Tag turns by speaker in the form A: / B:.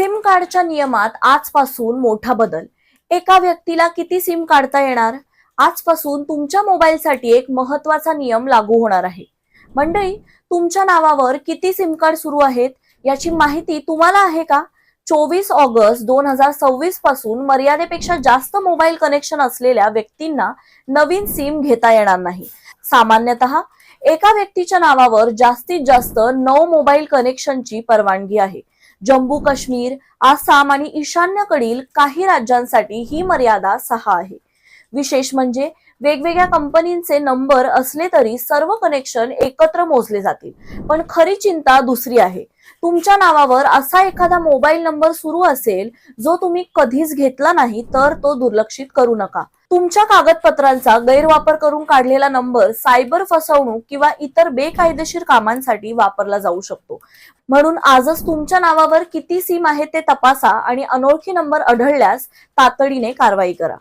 A: SIM कार्डच्या नियमात आजपासून मोठा बदल. एका व्यक्तीला किती सिम काढता येणार? आजपासून तुमच्या मोबाईलसाठी एक महत्त्वाचा नियम लागू होणार आहे. मंडळी, तुमच्या नावावर किती सिम कार्ड सुरू आहेत याची माहिती तुम्हाला आहे का? 24 ऑगस्ट 2026 पासून मर्यादेपेक्षा जास्त मोबाईल कनेक्शन असलेल्या व्यक्तींना नवीन सिम घेता येणार नाही. सामान्यतः एका व्यक्तीच्या नावावर जास्तीत जास्त 9 मोबाईल कनेक्शनची परवानगी आहे. जम्मू काश्मीर, आसाम आणि ईशान्येकडील काही राज्यांसाठी ही मर्यादा 6 आहे. विशेष म्हणजे वेगवेगळ्या कंपनीचे नंबर असले तरी सर्व कनेक्शन एकत्र मोजले जातील. पण खरी चिंता दुसरी आहे. तुमच्या नावावर असा एखादा मोबाईल नंबर सुरू असेल जो तुम्ही कधीच घेतला नाही तर तो दुर्लक्षित करू नका. तुमच्या कागदपत्रांचा गैरवापर करून काढलेला नंबर सायबर फसवणूक किंवा इतर बेकायदेशीर कामांसाठी वापरला जाऊ शकतो. म्हणून आजच तुमच्या नावावर किती सिम आहेत ते तपासा आणि अनोळखी नंबर आढळल्यास तातडीने कारवाई करा.